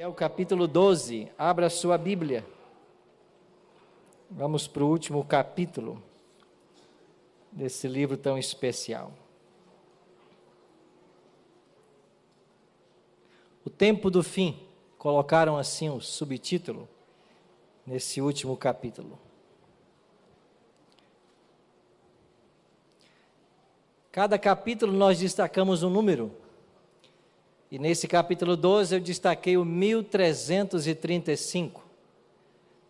Daniel capítulo 12, abra a sua Bíblia. Vamos para o último capítulo desse livro tão especial. O tempo do fim, colocaram assim o subtítulo nesse último capítulo. Cada capítulo nós destacamos um número. E nesse capítulo 12 eu destaquei o 1335.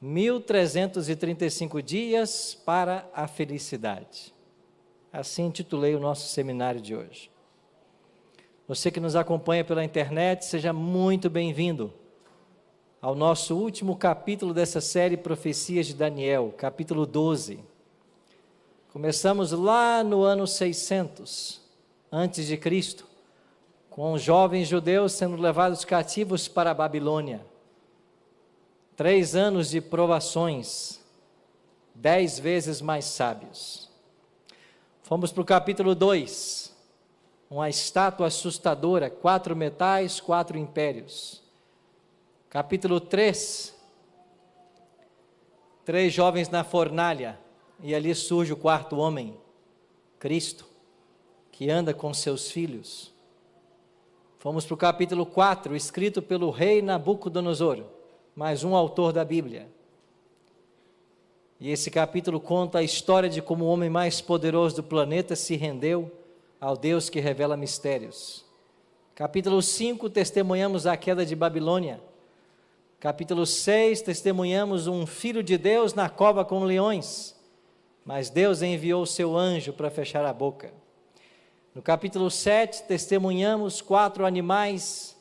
1335 dias para a felicidade. Assim intitulei o nosso seminário de hoje. Você que nos acompanha pela internet, seja muito bem-vindo ao nosso último capítulo dessa série Profecias de Daniel, capítulo 12. Começamos lá no ano 600 antes de Cristo, com os jovens judeus sendo levados cativos para a Babilônia. 3 anos de provações, 10 vezes mais sábios. Fomos para o capítulo 2, uma estátua assustadora, 4 metais, 4 impérios. Capítulo 3, 3 jovens na fornalha, e ali surge o 4º homem, Cristo, que anda com seus filhos. Fomos para o capítulo 4, escrito pelo rei Nabucodonosor, mais um autor da Bíblia. E esse capítulo conta a história de como o homem mais poderoso do planeta se rendeu ao Deus que revela mistérios. Capítulo 5, testemunhamos a queda de Babilônia. Capítulo 6, testemunhamos um filho de Deus na cova com leões, mas Deus enviou o seu anjo para fechar a boca. No capítulo 7, testemunhamos 4 animais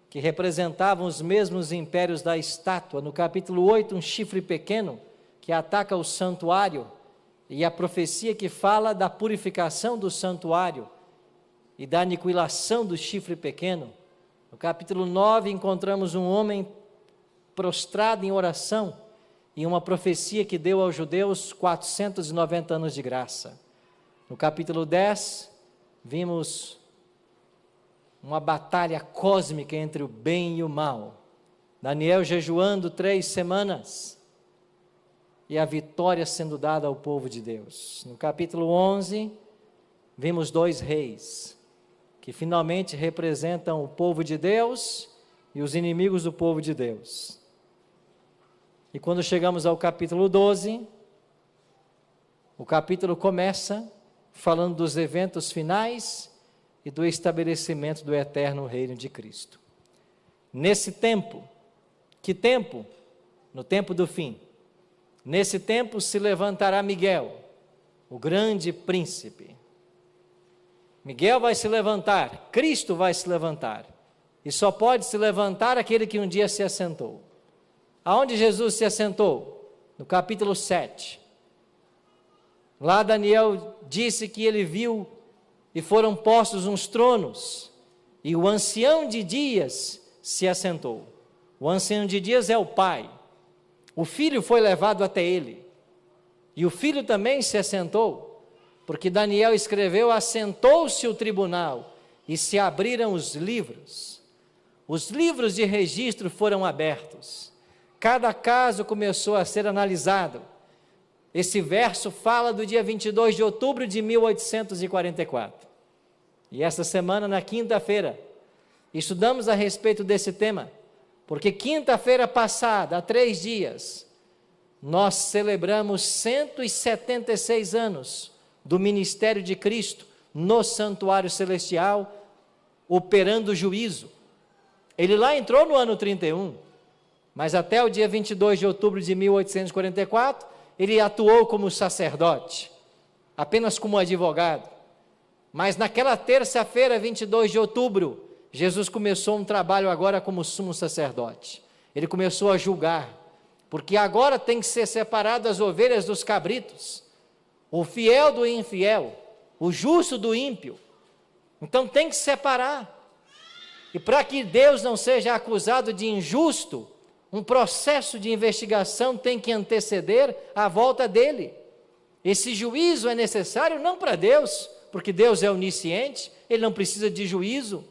que representavam os mesmos impérios da estátua. No capítulo 8, um chifre pequeno que ataca o santuário e a profecia que fala da purificação do santuário e da aniquilação do chifre pequeno. No capítulo 9, encontramos um homem prostrado em oração e uma profecia que deu aos judeus 490 anos de graça. No capítulo 10, vimos uma batalha cósmica entre o bem e o mal. Daniel jejuando 3 semanas e a vitória sendo dada ao povo de Deus. No capítulo 11, vimos 2 reis que finalmente representam o povo de Deus e os inimigos do povo de Deus. E quando chegamos ao capítulo 12, o capítulo começa falando dos eventos finais e do estabelecimento do eterno reino de Cristo. Nesse tempo, que tempo? No tempo do fim. Nesse tempo se levantará Miguel, o grande príncipe. Miguel vai se levantar, Cristo vai se levantar. E só pode se levantar aquele que um dia se assentou. Aonde Jesus se assentou? No capítulo 7. Lá Daniel disse que ele viu e foram postos uns tronos, e o ancião de dias se assentou. O ancião de dias é o Pai. O Filho foi levado até ele, e o Filho também se assentou, porque Daniel escreveu: assentou-se o tribunal, e se abriram os livros. Os livros de registro foram abertos. Cada caso começou a ser analisado. Esse verso fala do dia 22 de outubro de 1844. E essa semana, na quinta-feira, estudamos a respeito desse tema, porque quinta-feira passada, há 3 dias, nós celebramos 176 anos do ministério de Cristo no santuário celestial, operando o juízo. Ele lá entrou no ano 31, mas até o dia 22 de outubro de 1844, ele atuou como sacerdote, apenas como advogado. Mas naquela terça-feira, 22 de outubro, Jesus começou um trabalho agora como sumo sacerdote. Ele começou a julgar, porque agora tem que ser separado as ovelhas dos cabritos, o fiel do infiel, o justo do ímpio. Então tem que separar. E para que Deus não seja acusado de injusto, um processo de investigação tem que anteceder a volta dele. Esse juízo é necessário não para Deus, porque Deus é onisciente, ele não precisa de juízo,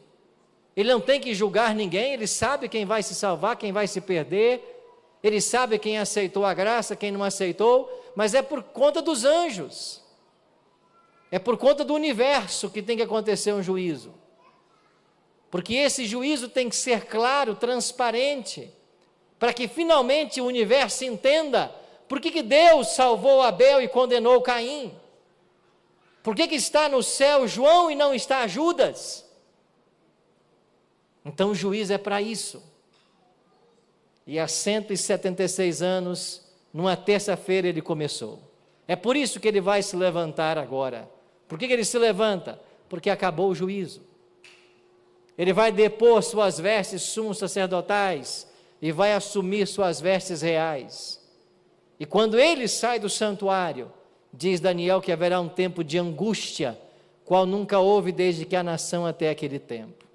Ele não tem que julgar ninguém, ele sabe quem vai se salvar, quem vai se perder, ele sabe quem aceitou a graça, quem não aceitou, mas é por conta dos anjos, é por conta do universo que tem que acontecer um juízo, porque esse juízo tem que ser claro, transparente, para que finalmente o universo entenda por que Deus salvou Abel e condenou Caim, por que está no céu João e não está Judas. Então o juízo é para isso. E há 176 anos, numa terça-feira ele começou. É por isso que ele vai se levantar agora. Por que ele se levanta? Porque acabou o juízo. Ele vai depor suas vestes sumos sacerdotais e vai assumir suas vestes reais. E quando ele sai do santuário, diz Daniel que haverá um tempo de angústia, qual nunca houve desde que a nação até aquele tempo.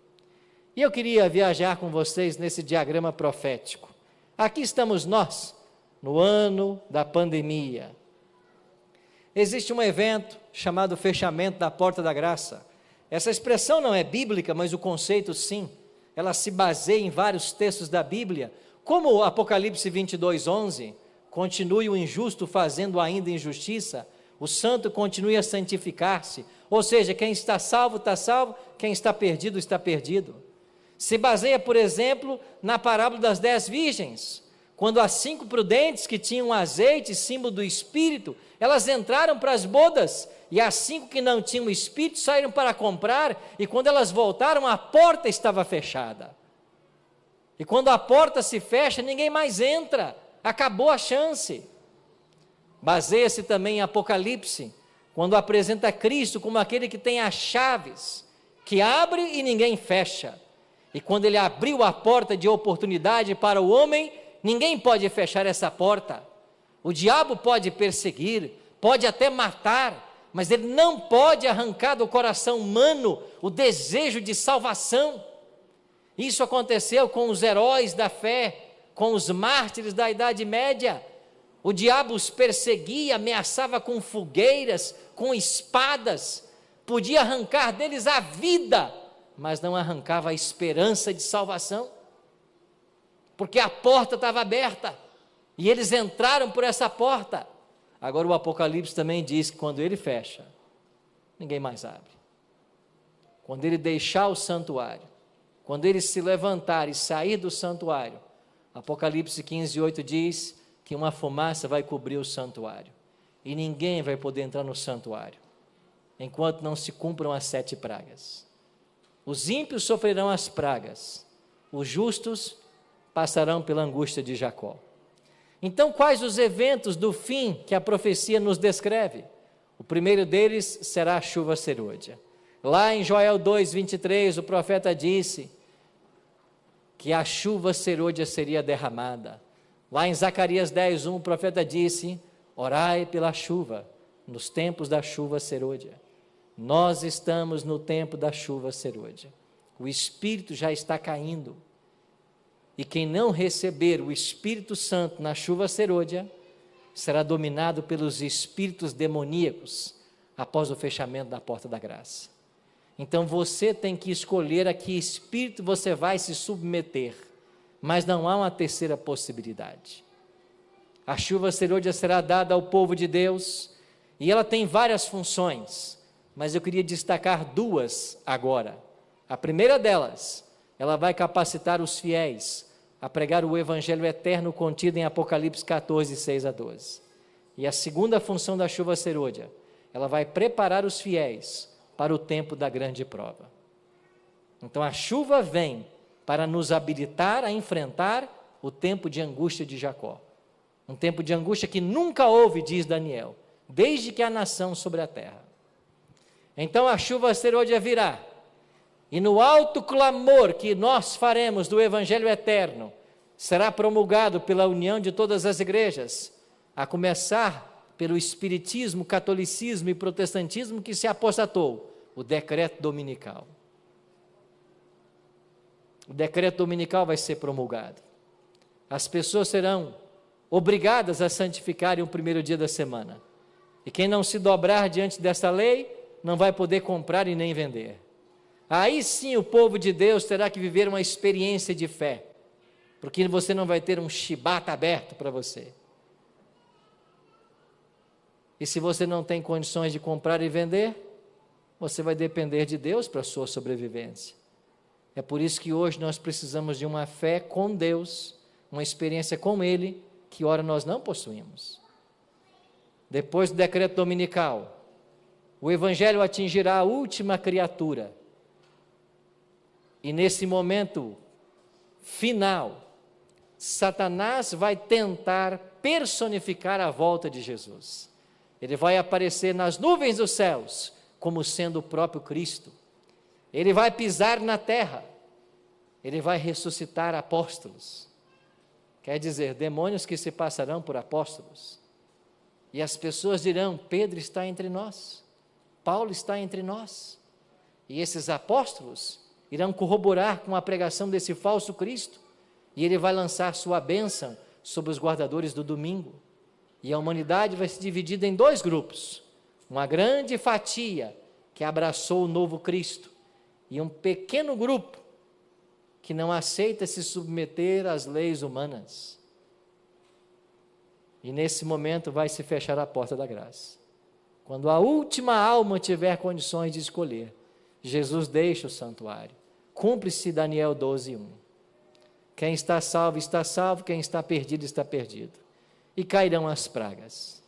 E eu queria viajar com vocês nesse diagrama profético. Aqui estamos nós, no ano da pandemia. Existe um evento chamado fechamento da porta da graça. Essa expressão não é bíblica, mas o conceito sim. Ela se baseia em vários textos da Bíblia, como o Apocalipse 22:11, continue o injusto fazendo ainda injustiça, o santo continue a santificar-se, ou seja, quem está salvo, quem está perdido, está perdido. Se baseia, por exemplo, na parábola das 10 virgens, quando as 5 prudentes que tinham azeite, símbolo do Espírito, elas entraram para as bodas, e as 5 que não tinham Espírito saíram para comprar, e quando elas voltaram, a porta estava fechada. E quando a porta se fecha, ninguém mais entra, acabou a chance. Baseia-se também em Apocalipse, quando apresenta Cristo como aquele que tem as chaves, que abre e ninguém fecha. E quando ele abriu a porta de oportunidade para o homem, ninguém pode fechar essa porta. O diabo pode perseguir, pode até matar, mas ele não pode arrancar do coração humano o desejo de salvação. Isso aconteceu com os heróis da fé, com os mártires da Idade Média. O diabo os perseguia, ameaçava com fogueiras, com espadas, podia arrancar deles a vida, mas não arrancava a esperança de salvação, porque a porta estava aberta, e eles entraram por essa porta. Agora o Apocalipse também diz que quando ele fecha, ninguém mais abre. Quando ele deixar o santuário, quando ele se levantar e sair do santuário, Apocalipse 15:8 diz que uma fumaça vai cobrir o santuário, e ninguém vai poder entrar no santuário, enquanto não se cumpram as 7 pragas. Os ímpios sofrerão as pragas, os justos passarão pela angústia de Jacó. Então, quais os eventos do fim que a profecia nos descreve? O primeiro deles será a chuva serôdia. Lá em Joel 2:23, o profeta disse que a chuva serôdia seria derramada. Lá em Zacarias 10:1, o profeta disse: orai pela chuva, nos tempos da chuva serôdia. Nós estamos no tempo da chuva serôdia. O Espírito já está caindo. E quem não receber o Espírito Santo na chuva serôdia, será dominado pelos espíritos demoníacos após o fechamento da porta da graça. Então você tem que escolher a que espírito você vai se submeter, mas não há uma terceira possibilidade. A chuva serôdia será dada ao povo de Deus, e ela tem várias funções, mas eu queria destacar 2 agora. A primeira delas, ela vai capacitar os fiéis a pregar o evangelho eterno contido em Apocalipse 14:6-12. E a segunda função da chuva serôdia, ela vai preparar os fiéis para o tempo da grande prova. Então a chuva vem para nos habilitar a enfrentar o tempo de angústia de Jacó. Um tempo de angústia que nunca houve, diz Daniel, desde que há nação sobre a terra. Então a chuva serôdia virá, e no alto clamor que nós faremos do evangelho eterno, será promulgado pela união de todas as igrejas, a começar pelo espiritismo, catolicismo e protestantismo que se apostatou, o decreto dominical. O decreto dominical vai ser promulgado. As pessoas serão obrigadas a santificarem o primeiro dia da semana. E quem não se dobrar diante dessa lei, não vai poder comprar e nem vender. Aí sim o povo de Deus terá que viver uma experiência de fé, porque você não vai ter um chibata aberto para você. E se você não tem condições de comprar e vender, você vai depender de Deus para a sua sobrevivência. É por isso que hoje nós precisamos de uma fé com Deus, uma experiência com Ele, que ora nós não possuímos. Depois do decreto dominical, o Evangelho atingirá a última criatura. E nesse momento final, Satanás vai tentar personificar a volta de Jesus. Ele vai aparecer nas nuvens dos céus, como sendo o próprio Cristo. Ele vai pisar na terra. Ele vai ressuscitar apóstolos. Quer dizer, demônios que se passarão por apóstolos. E as pessoas dirão: Pedro está entre nós, Paulo está entre nós. E esses apóstolos irão corroborar com a pregação desse falso Cristo, e ele vai lançar sua bênção sobre os guardadores do domingo. E a humanidade vai se dividir em dois grupos: uma grande fatia que abraçou o novo Cristo, e um pequeno grupo que não aceita se submeter às leis humanas. E nesse momento vai se fechar a porta da graça. Quando a última alma tiver condições de escolher, Jesus deixa o santuário. Cumpre-se Daniel 12:1. Quem está salvo, quem está perdido. E cairão as pragas.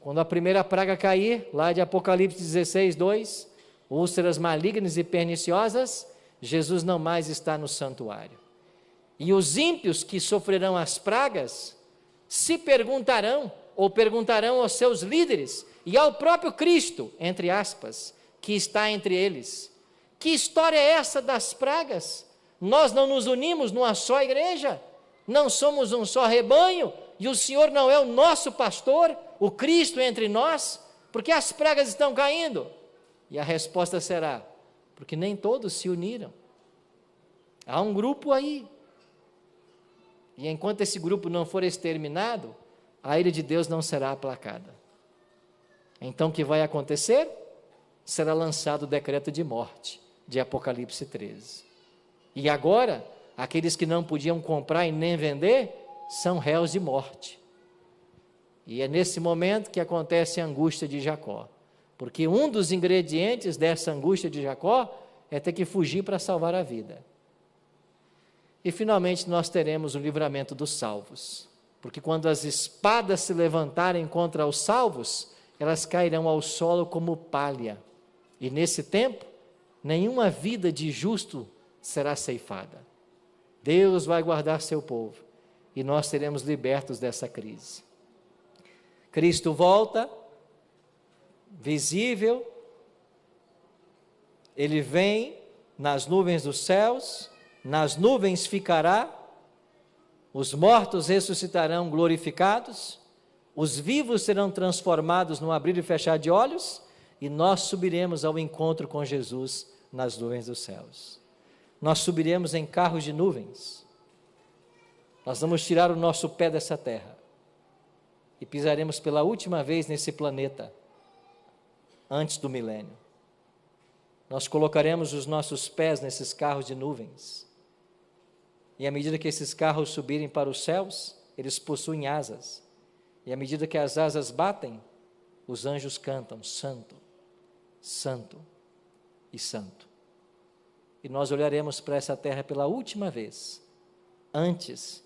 Quando a primeira praga cair, lá de Apocalipse 16:2, úlceras malignas e perniciosas, Jesus não mais está no santuário. E os ímpios que sofrerão as pragas se perguntarão, ou perguntarão aos seus líderes e ao próprio Cristo, entre aspas, que está entre eles: que história é essa das pragas? Nós não nos unimos numa só igreja? Não somos um só rebanho? E o Senhor não é o nosso pastor, o Cristo entre nós? Por que as pragas estão caindo? E a resposta será: porque nem todos se uniram. Há um grupo aí. E enquanto esse grupo não for exterminado, a ira de Deus não será aplacada. Então o que vai acontecer? Será lançado o decreto de morte, de Apocalipse 13. E agora, aqueles que não podiam comprar e nem vender, são réus de morte. E é nesse momento que acontece a angústia de Jacó. Porque um dos ingredientes dessa angústia de Jacó é ter que fugir para salvar a vida. E finalmente nós teremos o livramento dos salvos. Porque quando as espadas se levantarem contra os salvos, elas cairão ao solo como palha. E nesse tempo, nenhuma vida de justo será ceifada. Deus vai guardar seu povo e nós seremos libertos dessa crise. Cristo volta, visível, ele vem nas nuvens dos céus, nas nuvens ficará, os mortos ressuscitarão glorificados, os vivos serão transformados no abrir e fechar de olhos, e nós subiremos ao encontro com Jesus nas nuvens dos céus. Nós subiremos em carros de nuvens, nós vamos tirar o nosso pé dessa terra, e pisaremos pela última vez nesse planeta, antes do milênio. Nós colocaremos os nossos pés nesses carros de nuvens, e à medida que esses carros subirem para os céus, eles possuem asas, e à medida que as asas batem, os anjos cantam: Santo, Santo e Santo. E nós olharemos para essa terra pela última vez, antes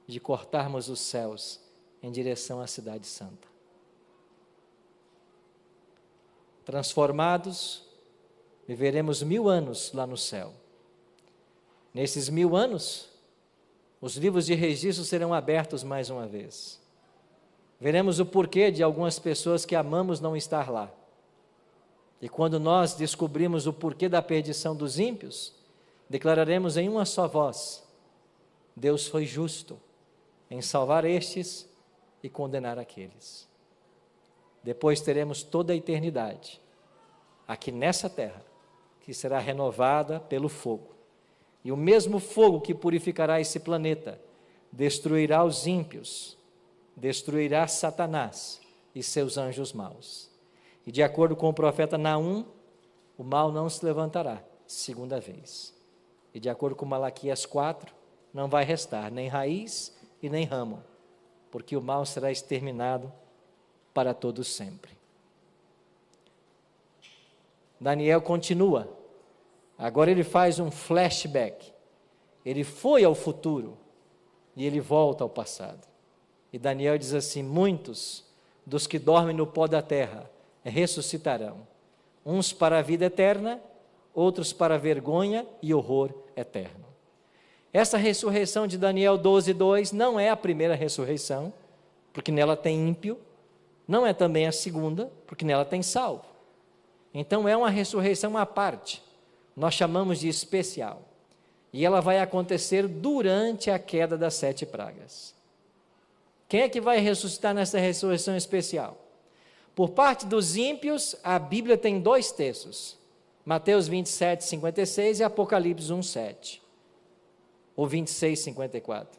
de cortarmos os céus em direção à cidade santa. Transformados, viveremos 1000 anos lá no céu. Nesses 1000 anos, os livros de registro serão abertos mais uma vez. Veremos o porquê de algumas pessoas que amamos não estar lá. E quando nós descobrimos o porquê da perdição dos ímpios, declararemos em uma só voz: Deus foi justo em salvar estes e condenar aqueles. Depois teremos toda a eternidade, aqui nessa terra, que será renovada pelo fogo. E o mesmo fogo que purificará esse planeta, destruirá os ímpios, destruirá Satanás e seus anjos maus. E de acordo com o profeta Naum, o mal não se levantará, segunda vez. E de acordo com Malaquias 4, não vai restar nem raiz e nem ramo, porque o mal será exterminado para todo sempre. Daniel continua. Agora ele faz um flashback. Ele foi ao futuro e ele volta ao passado. E Daniel diz assim: muitos dos que dormem no pó da terra ressuscitarão, uns para a vida eterna, outros para a vergonha e horror eterno. Essa ressurreição de Daniel 12:2 não é a primeira ressurreição, porque nela tem ímpio, não é também a segunda, porque nela tem salvo. Então é uma ressurreição à parte, nós chamamos de especial, e ela vai acontecer durante a queda das 7 pragas. Quem é que vai ressuscitar nessa ressurreição especial? Por parte dos ímpios, a Bíblia tem 2 textos, Mateus 27:56 e Apocalipse 1:7, ou 26:54,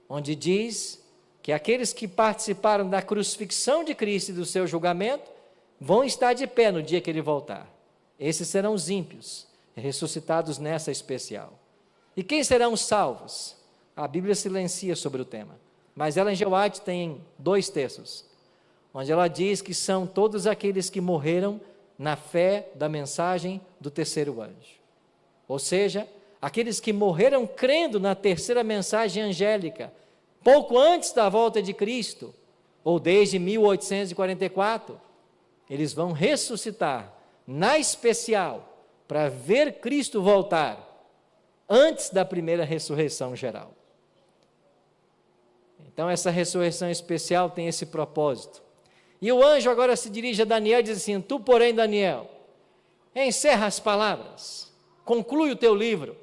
onde diz que aqueles que participaram da crucifixão de Cristo e do seu julgamento vão estar de pé no dia que ele voltar. Esses serão os ímpios, ressuscitados nessa especial. E quem serão os salvos? A Bíblia silencia sobre o tema, mas Ellen G. White tem 2 textos, onde ela diz que são todos aqueles que morreram na fé da mensagem do terceiro anjo. Ou seja, aqueles que morreram crendo na terceira mensagem angélica, pouco antes da volta de Cristo, ou desde 1844, eles vão ressuscitar na especial para ver Cristo voltar antes da primeira ressurreição geral. Então essa ressurreição especial tem esse propósito. E o anjo agora se dirige a Daniel e diz assim: tu, porém, Daniel, encerra as palavras, conclui o teu livro,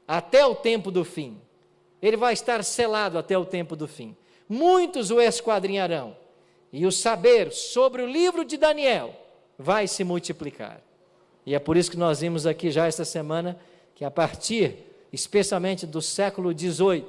até o tempo do fim. Ele vai estar selado até o tempo do fim. Muitos o esquadrinharão, e o saber sobre o livro de Daniel vai se multiplicar. E é por isso que nós vimos aqui já esta semana, que a partir, especialmente do século XVIII,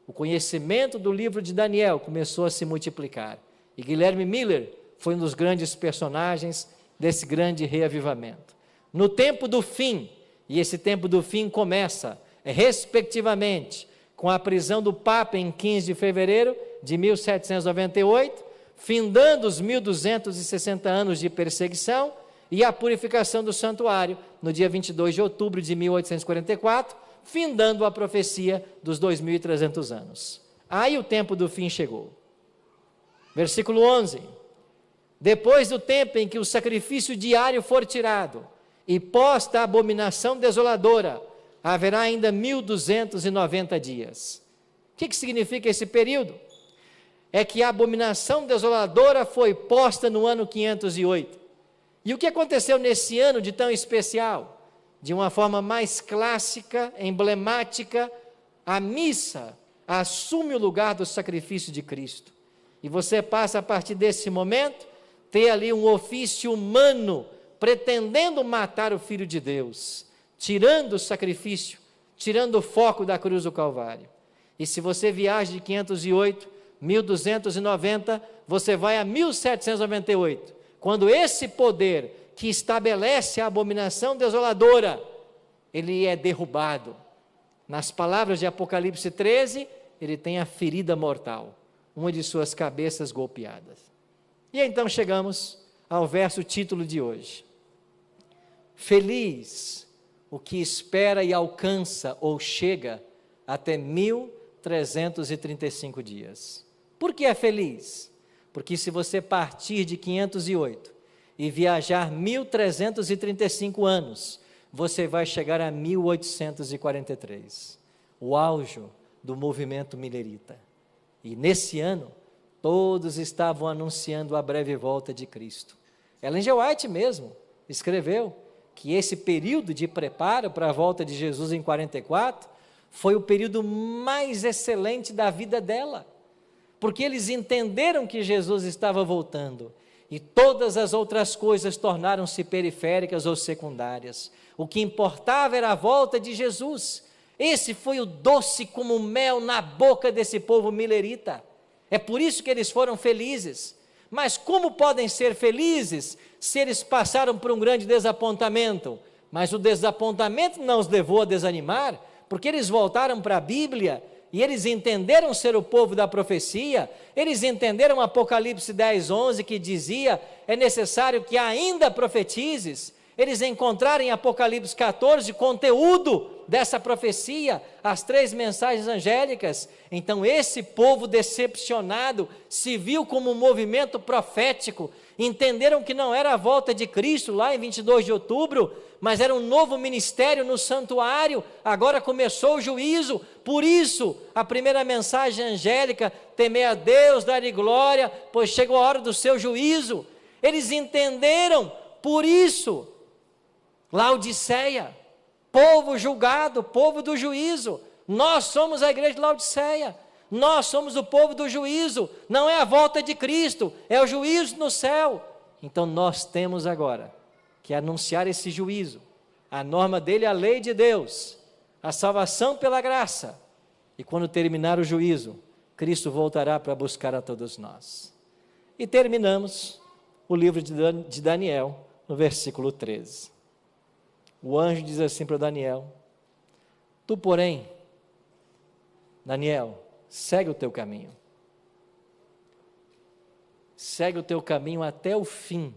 o conhecimento do livro de Daniel começou a se multiplicar. E Guilherme Miller foi um dos grandes personagens desse grande reavivamento. No tempo do fim, e esse tempo do fim começa, respectivamente, com a prisão do Papa em 15 de fevereiro de 1798, findando os 1260 anos de perseguição, e a purificação do santuário no dia 22 de outubro de 1844, findando a profecia dos 2300 anos. Aí o tempo do fim chegou. Versículo 11: depois do tempo em que o sacrifício diário for tirado e posta a abominação desoladora, haverá ainda 1290 dias. O que significa esse período? É que a abominação desoladora foi posta no ano 508. E o que aconteceu nesse ano de tão especial? De uma forma mais clássica, emblemática, a missa assume o lugar do sacrifício de Cristo. E você passa, a partir desse momento, ter ali um ofício humano, pretendendo matar o Filho de Deus, tirando o sacrifício, tirando o foco da cruz do Calvário. E se você viaja de 508, 1290, você vai a 1798, quando esse poder que estabelece a abominação desoladora, ele é derrubado. Nas palavras de Apocalipse 13, ele tem a ferida mortal, uma de suas cabeças golpeadas. E então chegamos ao verso título de hoje. Feliz o que espera e alcança ou chega até 1335 dias. Por que é feliz? Porque se você partir de 508 e viajar 1335 anos, você vai chegar a 1843, o auge do movimento milerita. E nesse ano, todos estavam anunciando a breve volta de Cristo. Ellen G. White mesmo escreveu que esse período de preparo para a volta de Jesus em 44 foi o período mais excelente da vida dela, porque eles entenderam que Jesus estava voltando, e todas as outras coisas tornaram-se periféricas ou secundárias. O que importava era a volta de Jesus. Esse foi o doce como mel na boca desse povo milerita. É por isso que eles foram felizes. Mas como podem ser felizes se eles passaram por um grande desapontamento? Mas o desapontamento não os levou a desanimar, porque eles voltaram para a Bíblia e eles entenderam ser o povo da profecia, eles entenderam Apocalipse 10:11 que dizia, é necessário que ainda profetizes. Eles encontraram em Apocalipse 14 conteúdo dessa profecia, as 3 mensagens angélicas. Então esse povo decepcionado se viu como um movimento profético, entenderam que não era a volta de Cristo lá em 22 de outubro, mas era um novo ministério no santuário, agora começou o juízo. Por isso, a primeira mensagem angélica, temei a Deus, dar-lhe glória, pois chegou a hora do seu juízo. Eles entenderam, por isso, Laodiceia, povo julgado, povo do juízo. Nós somos a igreja de Laodiceia, nós somos o povo do juízo, não é a volta de Cristo, é o juízo no céu. Então nós temos agora que anunciar esse juízo. A norma dele é a lei de Deus, a salvação pela graça. E quando terminar o juízo, Cristo voltará para buscar a todos nós. E terminamos o livro de Daniel, no versículo 13. O anjo diz assim para Daniel: tu, porém, Daniel, segue o teu caminho. Segue o teu caminho até o fim,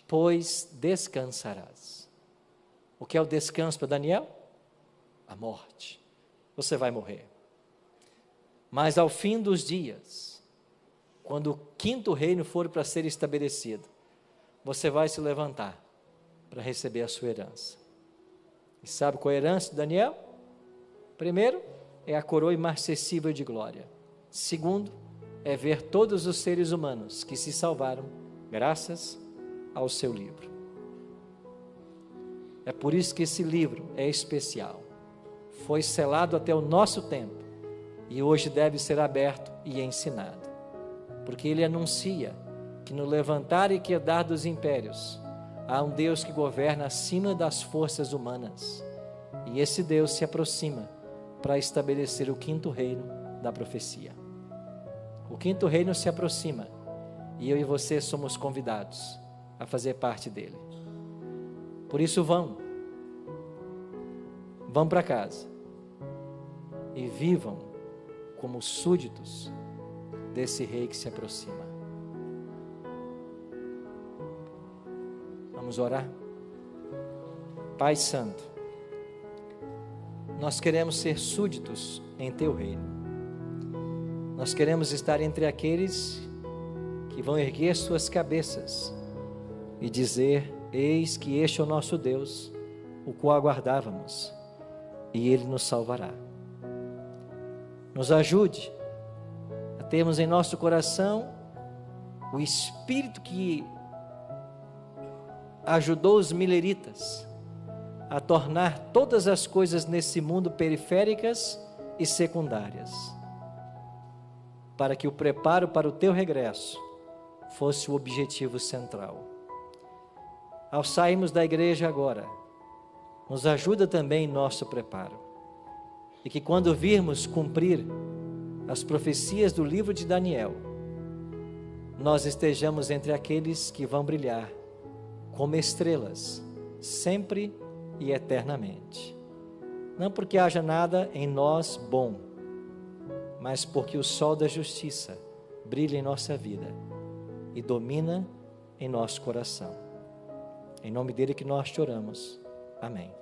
pois descansarás. O que é o descanso para Daniel? A morte. Você vai morrer. Mas ao fim dos dias, quando o 5º reino for para ser estabelecido, você vai se levantar para receber a sua herança. E sabe qual é a herança de Daniel? Primeiro, é a coroa imarcessível de glória. Segundo, é ver todos os seres humanos que se salvaram graças ao seu livro. É por isso que esse livro é especial. Foi selado até o nosso tempo e hoje deve ser aberto e ensinado. Porque ele anuncia que no levantar e quedar dos impérios, há um Deus que governa acima das forças humanas. E esse Deus se aproxima para estabelecer o 5º reino da profecia. O 5º reino se aproxima e eu e você somos convidados a fazer parte dele. Por isso vão para casa e vivam como súditos desse rei que se aproxima. Vamos orar? Pai Santo, nós queremos ser súditos em teu reino. Nós queremos estar entre aqueles que vão erguer suas cabeças e dizer: eis que este é o nosso Deus, o qual aguardávamos, e Ele nos salvará. Nos ajude a termos em nosso coração o Espírito que ajudou os mileritas a tornar todas as coisas nesse mundo periféricas e secundárias, para que o preparo para o teu regresso fosse o objetivo central. Ao sairmos da igreja agora, nos ajuda também em nosso preparo, e que quando virmos cumprir as profecias do livro de Daniel, nós estejamos entre aqueles que vão brilhar como estrelas, sempre e eternamente. Não porque haja nada em nós bom, mas porque o sol da justiça brilha em nossa vida e domina em nosso coração. Em nome dele que nós te oramos. Amém.